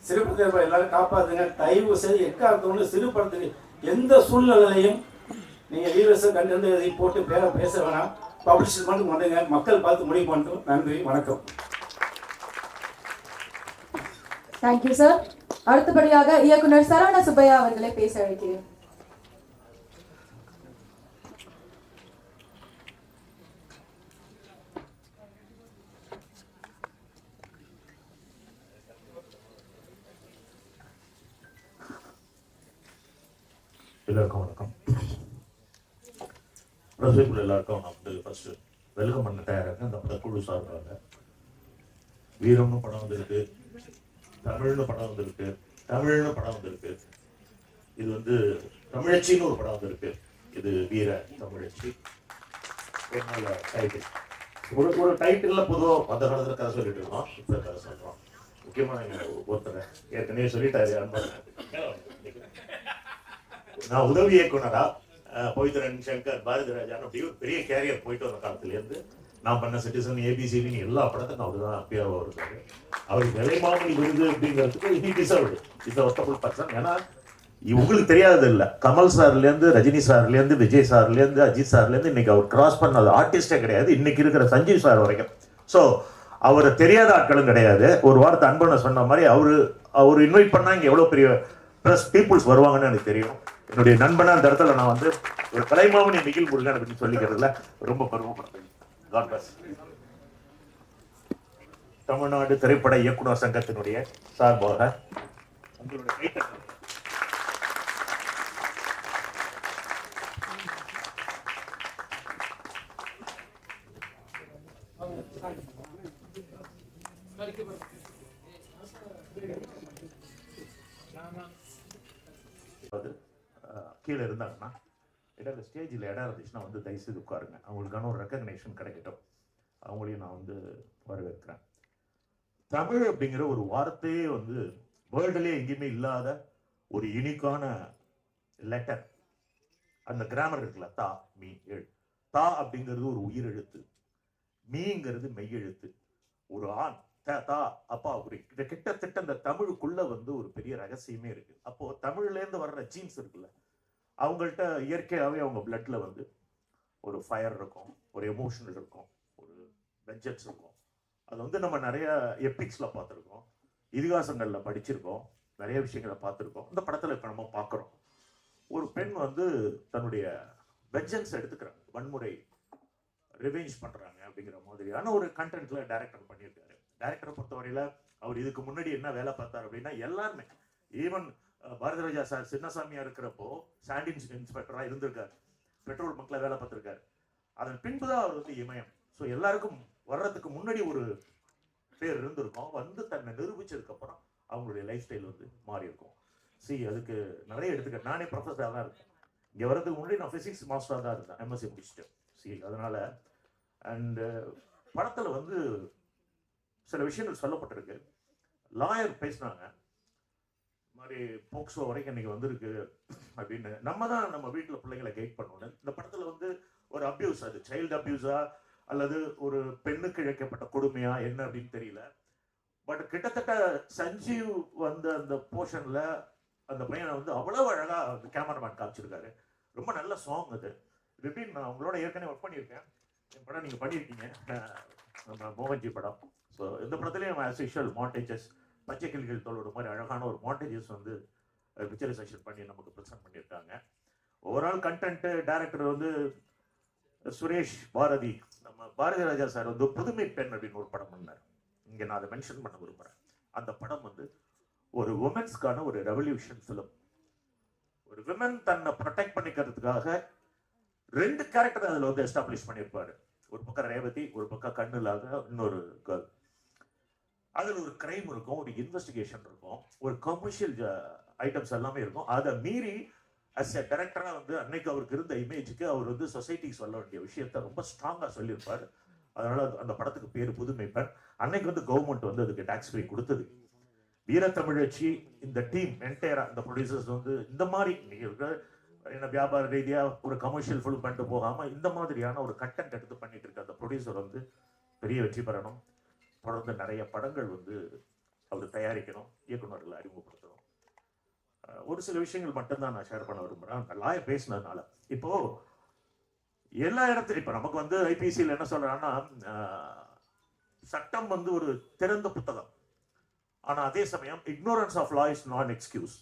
சிறப்பு தேர்வை எல்லாரும் காப்பாற்றுங்க. தயவு செய்து எக்காரணத்தோடு சிறு படத்துக்கு எந்த சூழ்நிலையிலையும் நீங்கள் வீரர்ஸை கண்டு இதை போட்டு பேச வேணாம். பப்ளிஷர் மட்டும் பண்ணுங்க, மக்கள் பார்த்து முடிவு பண்ணிட்டோம். நன்றி, வணக்கம். Thank you sir. அடுத்தபடியாக இயக்குனர் சரவண சுப்பையா அவர்களை பேச அழைக்கிறேன். எல்லாருக்கும் வணக்கம். ரசிகர்கள் எல்லாருக்கும் நான் வந்து ஃபர்ஸ்ட் வெல்கம் பண்ண தயாராக அந்த பட குழு சார்பாக வீரம்னு படம் வந்திருக்கு, தமிழ்னு படம் வந்திருக்கு, தமிழ்னு படம் வந்திருக்கு. இது வந்து தமிழச்சின்னு ஒரு படம் வந்திருக்கு. இது வீர தமிழச்சி. ஒரு நல்ல டைட்டில். ஒரு டைட்டில் பொதுவாக அந்த காலத்தில் கதை சொல்லிட்டு இருக்கோம், இப்போ கதை சொல்கிறோம். முக்கியமான ஒருத்தரை ஏற்கனவே சொல்லிட்டாரு அன்பன். நான் உதவி இயக்குனரா பவித்ரன், சங்கர், பாரதிராஜன் அப்படி ஒரு பெரிய கேரியர் போயிட்டு வந்த காலத்துலேருந்து நான் பண்ண சிட்டிசன், ஏபிசிடின்னு எல்லா படத்துக்கும் அவர் தான் பிஆர்ஓ இருக்காரு. அவருக்கு விலைமாமணி விருது அப்படிங்கிறதுக்கு he deserved. It's worthful person. ஏன்னா உங்களுக்கு தெரியாதது இல்லை, கமல் சார்லேருந்து, ரஜினி சார்லேருந்து, விஜய் சார்லேருந்து, அஜித் சார்லேருந்து இன்னைக்கு அவர் கிராஸ் பண்ணாத ஆர்டிஸ்டே கிடையாது, இன்னைக்கு இருக்கிற சஞ்சீவ் சார் வரைக்கும். ஸோ அவரை தெரியாத ஆட்களும் கிடையாது. ஒரு வாரத்தை அன்பனை சொன்ன மாதிரி அவர் இன்வைட் பண்ணால் இங்கே எவ்வளோ பெரிய ப்ளஸ் பீப்புள்ஸ் வருவாங்கன்னு எனக்கு தெரியும். என்னுடைய நண்பனா அந்த இடத்துல நான் வந்து ஒரு கலைமாமணி நிகில் முருகன் அப்படின்னு சொல்லிக்கிறதுல ரொம்ப பெருமைப்படுறேன். God bless. தமிழ்நாடு திரைப்பட இயக்குனர் சங்கத்தினுடைய சார்பாக உங்களுடைய கைத்தட்டல். கீழே இருந்தாங்கன்னா இடம் ஸ்டேஜில் இடம் இருந்துச்சுன்னா வந்து தயவுசெய்து உட்காருங்க. அவங்களுக்கான ஒரு ரெக்கக்னேஷன் கிடைக்கட்டும். அவங்களையும் நான் வந்து வரவேற்கிறேன். தமிழ் அப்படிங்கிற ஒரு வார்த்தையே வந்து வேர்ல்டுலேயே எங்கேயுமே இல்லாத ஒரு யூனிக்கான லெட்டர். அந்த கிராமர் இருக்குல்ல, தா மீ எழு. தா அப்படிங்கிறது ஒரு உயிர் எழுத்து, மீங்கிறது மெய்யெழுத்து. ஒரு ஆண் தா அப்பா ஒரு கிட்டத்தட்ட அந்த தமிழுக்குள்ள வந்து ஒரு பெரிய ரகசியமே இருக்கு. அப்போ தமிழ்லேருந்து வர்ற ஜீன்ஸ் இருக்குல்ல, அவங்கள்ட்ட இயற்கையாகவே அவங்க பிளட்ல வந்து ஒரு ஃபயர் இருக்கும், ஒரு எமோஷனல் இருக்கும், ஒரு வெஞ்சன்ஸ் இருக்கும். அது வந்து நம்ம நிறைய எபிக்ஸில் பார்த்துருக்கோம், இதிகாசங்களில் படிச்சிருக்கோம், நிறைய விஷயங்களை பார்த்துருக்கோம். இந்த படத்தில் இப்போ நம்ம பார்க்குறோம். ஒரு பெண் வந்து தன்னுடைய வெஞ்சன்ஸ் எடுத்துக்கிறாங்க, வன்முறை ரிவெஞ்ச் பண்ணுறாங்க அப்படிங்கிற மாதிரியான ஒரு கண்டென்ட்ல டைரக்டர் பண்ணியிருக்காரு. டைரக்டரை பொறுத்தவரையில் அவர் இதுக்கு முன்னாடி என்ன வேலை பார்த்தார் அப்படின்னா எல்லாருமே, ஈவன் பாரதிராஜா சார் சின்னசாமியா இருக்கிறப்போ சாண்ட் இன்ஸ்பெக்டரா இருந்திருக்காரு, பெட்ரோல் பங்க்ல வேலை பார்த்திருக்காரு. அதன் பின்புதான் அவர் வந்து இமயம். ஸோ எல்லாருக்கும் வர்றதுக்கு முன்னாடி ஒரு பேர் இருந்திருக்கும், வந்து தன்னை நிரூபிச்சதுக்கு அப்புறம் அவங்களுடைய லைஃப் ஸ்டைல் வந்து மாறி இருக்கும். அதுக்கு நிறைய எடுத்துக்க. நானே ப்ரொஃபஸராக தான் இருக்கேன். இங்கே வர்றதுக்கு முன்னாடி நான் ஃபிசிக்ஸ் மாஸ்டராக தான் இருந்தேன், எம்எஸ்சி முடிச்சுட்டு. அதனால அண்டு படத்தில் வந்து சில விஷயங்கள் சொல்லப்பட்டிருக்கு. லாயர் பேசினாங்க, இந்த மாதிரி போக்சோ வரைக்கும் இன்னைக்கு வந்திருக்கு அப்படின்னு. நம்ம தான் நம்ம வீட்டில் பிள்ளைங்களை கைட் பண்ணணும். இந்த படத்தில் வந்து ஒரு அபியூஸ், அது சைல்டு அபியூஸா அல்லது ஒரு பெண்ணுக்கு இழைக்கப்பட்ட கொடுமையா என்ன அப்படின்னு தெரியல. பட் கிட்டத்தட்ட சஞ்சீவ் வந்த அந்த போர்ஷன்ல அந்த பையனை வந்து அவ்வளவு அழகா அந்த கேமராமேன் காமிச்சிருக்காரு. ரொம்ப நல்ல சாங் அது. இது எப்படின்னு நான் உங்களோட ஏற்கனவே ஒர்க் பண்ணியிருக்கேன். என் படம் நீங்கள் பண்ணியிருக்கீங்க, நம்ம மோகன்ஜி படம். ஸோ இந்த படத்துலேயும் ஆஸ் யூஷுவல் மாண்டேஜஸ், பச்சை கிளிகள் தோளோட மாதிரி அழகான ஒரு மாண்டேஜஸ் வந்து பிக்சரைசேஷன் பண்ணி நமக்கு ப்ரெசென்ட் பண்ணியிருக்காங்க. ஓவரால் கண்டென்ட்டு டைரக்டர் வந்து சுரேஷ் பாரதி. நம்ம பாரதி ராஜா சார் வந்து புதுமை பெண் அப்படின்னு ஒரு படம் பண்ணார். இங்கே நான் அதை மென்ஷன் பண்ண விரும்புகிறேன். அந்த படம் வந்து ஒரு உமன்ஸ்க்கான ஒரு ரெவல்யூஷன் ஃபிலிம். ஒரு விமன் தன்னை ப்ரொடெக்ட் பண்ணிக்கிறதுக்காக 2 கேரக்டர் அதில் வந்து எஸ்டாப்ளிஷ் பண்ணியிருப்பாரு. ஒரு பக்கம் ரேவதி, ஒரு பக்கம் கண்ணு இல்லாத இன்னொரு கேர்ள். அதில் ஒரு கிரைம் இருக்கும், ஒரு இன்வெஸ்டிகேஷன் இருக்கும், ஒரு கமர்ஷியல் ஐட்டம்ஸ் எல்லாமே இருக்கும். அதை மீறி அஸ் எ டைரக்டராக வந்து அன்னைக்கு அவருக்கு இருந்த இமேஜுக்கு அவர் வந்து சொசைட்டிக்கு சொல்ல வேண்டிய விஷயத்த ரொம்ப ஸ்ட்ராங்காக சொல்லியிருப்பார். அதனால அந்த படத்துக்கு பேர் புதுமை பெண். அன்னைக்கு வந்து கவர்மெண்ட் வந்து அதுக்கு டாக்ஸ் ஃப்ரீ கொடுத்தது. வீரத்தமிழச்சி இந்த டீம் என்டையரா, இந்த ப்ரொடியூசர்ஸ் வந்து இந்த மாதிரி என்ன வியாபார ரீதியா ஒரு கமர்ஷியல் ஃபிலிம் பண்ணிட்டு போகாம இந்த மாதிரியான ஒரு கண்டென்ட் எடுத்து பண்ணிட்டு இருக்க அந்த ப்ரொடியூசர் வந்து பெரிய வெற்றி பெறணும். தொடர்ந்து நிறைய படங்கள் வந்து அவர் தயாரிக்கணும், இயக்குநர்களை அறிமுகப்படுத்தணும். ஒரு சில விஷயங்கள் மட்டும்தான் நான் ஷேர் பண்ண விரும்புகிறேன். லாயர் பேசினதுனால இப்போ எல்லா இடத்துலையும் இப்போ நமக்கு வந்து ஐபிசியில் என்ன சொல்றாங்கன்னா, சட்டம் வந்து ஒரு திறந்த புத்தகம். ஆனால் அதே சமயம் ignorance of law is not an excuse.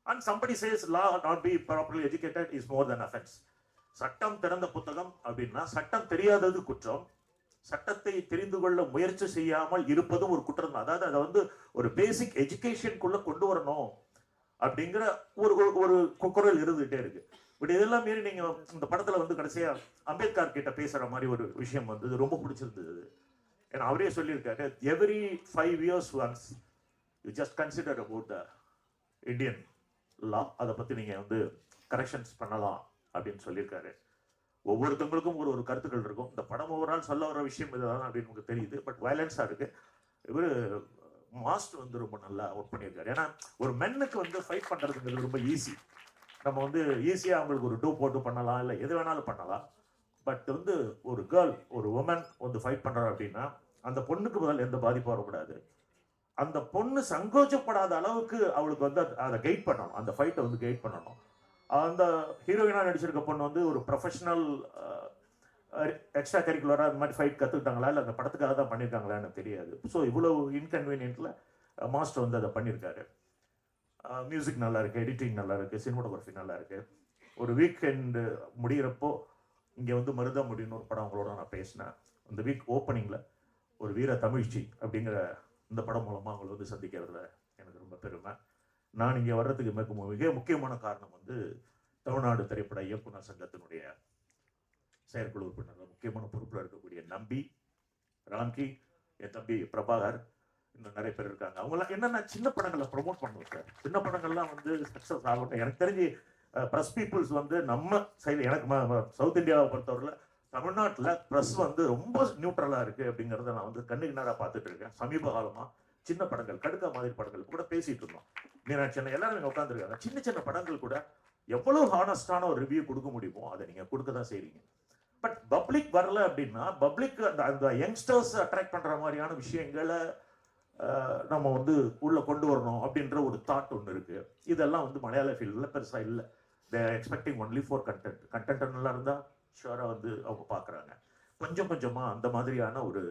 And somebody says law not be properly educated is more than offense. சட்டம் திறந்த புத்தகம் அப்படின்னா சட்டம் தெரியாதது குற்றம், சட்டத்தை தெரிந்து கொள்ள முயற்சி செய்யாமல் இருப்பதும் ஒரு குற்றம் தான். அதாவது அதை வந்து ஒரு பேசிக் எஜுகேஷனுக்குள்ள கொண்டு வரணும் அப்படிங்கிற ஒரு ஒரு குரல் இருந்துகிட்டே இருக்கு. பட் இதெல்லாம் மீறி நீங்க இந்த படத்துல வந்து கடைசியா அம்பேத்கர் கிட்ட பேசுற மாதிரி ஒரு விஷயம் வந்து ரொம்ப பிடிச்சிருந்தது. ஏன்னா அவரே சொல்லியிருக்காரு, every 5 years once you just consider about the Indian law. அதை பத்தி நீங்க வந்து கரெக்ஷன்ஸ் பண்ணலாம் அப்படின்னு சொல்லியிருக்காரு. ஒவ்வொருத்தவங்களுக்கும் ஒரு கருத்துக்கள் இருக்கும். இந்த படம் ஒவ்வொரு சொல்ல வர விஷயம் இதுதான் அப்படின்னு உங்களுக்கு தெரியுது. பட் வயலன்ஸா இருக்கு. இவர் மாஸ்டர் வந்து ரொம்ப நல்லா ஒர்க் பண்ணியிருக்காரு. ஏன்னா ஒரு மென்னுக்கு வந்து ஃபைட் பண்றதுங்கிறது ரொம்ப ஈஸி. நம்ம வந்து ஈஸியாக அவங்களுக்கு ஒரு 2 போட்டு பண்ணலாம், இல்லை எது வேணாலும் பண்ணலாம். பட் வந்து ஒரு கேர்ள், ஒரு உமன் வந்து ஃபைட் பண்ணுறா அப்படின்னா அந்த பொண்ணுக்கு முதல்ல எந்த பாதிப்பும் வரக்கூடாது. அந்த பொண்ணு சங்கோச்சப்படாத அளவுக்கு அவளுக்கு வந்து அதை கைட் பண்ணணும், அந்த ஃபைட்டை வந்து கைட் பண்ணணும். அந்த ஹீரோயினாக நடிச்சிருக்க பொண்ணு வந்து ஒரு ப்ரொஃபஷனல் எக்ஸ்ட்ரா கரிக்குலராக அந்த மாதிரி ஃபைட் கற்றுக்கிட்டாங்களா இல்லை அந்த படத்துக்காக தான் பண்ணியிருக்காங்களா எனக்கு தெரியாது. ஸோ இவ்வளவு இன்கன்வீனியன்ட்டில் மாஸ்டர் வந்து அதை பண்ணியிருக்காரு. மியூசிக் நல்லா இருக்குது, எடிட்டிங் நல்லா இருக்குது, சினிமாட்டோகிராஃபி நல்லா இருக்குது. ஒரு வீக்கெண்டு முடிகிறப்போ இங்கே வந்து மருதாமுடின்னு ஒரு படம் அவங்களோட நான் பேசினேன். அந்த வீக் ஓப்பனிங்கில் ஒரு வீர தமிழ்ச்சி அப்படிங்கிற இந்த படம் மூலமாக அவங்களை வந்து சந்திக்கிறதுல எனக்கு ரொம்ப பெருமை. நான் இங்கே வர்றதுக்கு மிக முக்கியமான காரணம் வந்து தமிழ்நாடு திரைப்பட இயக்குனர் சங்கத்தினுடைய செயற்குழு உறுப்பினர் முக்கியமான பொறுப்பில் இருக்கக்கூடிய நம்பி, ராம்கி, என் தம்பி பிரபாகர், இன்னும் நிறைய பேர் இருக்காங்க. அவங்களாம் என்னென்ன சின்ன படங்களை ப்ரொமோட் பண்ணுவோம் சார். சின்ன படங்கள்லாம் வந்து சக்ஸஸ் ஆகட்டும். எனக்கு தெரிஞ்சு ப்ரெஸ் பீப்புள்ஸ் வந்து நம்ம சைடு, எனக்கு சவுத் இந்தியாவை பொறுத்தவரையில் தமிழ்நாட்டில் ப்ரெஸ் வந்து ரொம்ப நியூட்ரலாக இருக்குது அப்படிங்கிறத நான் வந்து கண்ணுக்கு நேராக பார்த்துட்டு இருக்கேன். சமீப காலமாக சின்ன படங்கள், கடுக்கா மாதிரி படங்கள் கூட பேசிகிட்டு இருந்தோம். மீனாட்சி எல்லாரும் நீங்கள் உட்காந்துருக்காங்க. சின்ன சின்ன படங்கள் கூட எவ்வளோ ஹானஸ்டான ஒரு ரிவ்யூ கொடுக்க முடியுமோ அதை நீங்கள் கொடுக்க தான் செய்கிறீங்க. பட் பப்ளிக் வரல அப்படின்னா பப்ளிக் அந்த யங்ஸ்டர்ஸ் அட்ராக்ட் பண்ணுற மாதிரியான விஷயங்களை நம்ம வந்து உள்ளே கொண்டு வரணும் அப்படின்ற ஒரு தாட் ஒன்று இருக்குது. இதெல்லாம் வந்து மலையாள ஃபீல்டில் பெருசாக இல்லை. They are expecting only for content நல்லா இருந்தால் ஷுவராக வந்து அவங்க பார்க்குறாங்க. கொஞ்சம் கொஞ்சமாக அந்த மாதிரியான ஒரு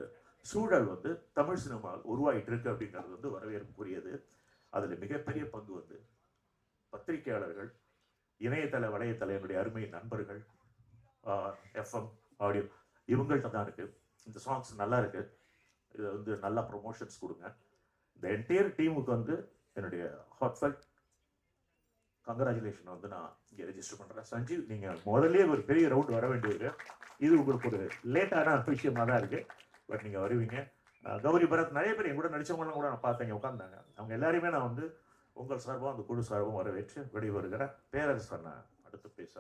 சூழல் வந்து தமிழ் சினிமா உருவாகிட்டு இருக்கு அப்படிங்கிறது வந்து வரவேற்புக்குரியது. அதில் மிகப்பெரிய பங்கு வந்து பத்திரிகையாளர்கள், இணையதள வலையதள என்னுடைய அருமை நண்பர்கள், எஃப்எம் ஆடியோ, இவங்கள்ட்ட தான் இருக்குது. இந்த சாங்ஸ் நல்லா இருக்குது, இதை வந்து நல்லா ப்ரொமோஷன்ஸ் கொடுங்க. இந்த என்டையர் டீமுக்கு வந்து என்னுடைய ஹார்ட்ஃபெல்ட் கங்க்ராச்சுலேஷன் வந்து நான் இங்கே ரெஜிஸ்டர் பண்ணுறேன். சஞ்சீவ், நீங்கள் முதல்ல ஒரு பெரிய ரவுண்ட் வர வேண்டியது, இது உங்களுக்கு ஒரு லேட்டான விஷயமா தான் இருக்குது. பட் நீங்கள் வருவீங்க. கௌரி பரத், நிறைய பேர் என் கூட நடித்தவங்களாம் கூட நான் பார்த்தேன், உட்காந்தாங்க. அவங்க எல்லாரையுமே நான் வந்து உங்கள் சார்பாக அந்த குழு சார்பாகவும் வரவேற்று வெளியே வருகிறேன். பேரரசர் நான் அடுத்து பேச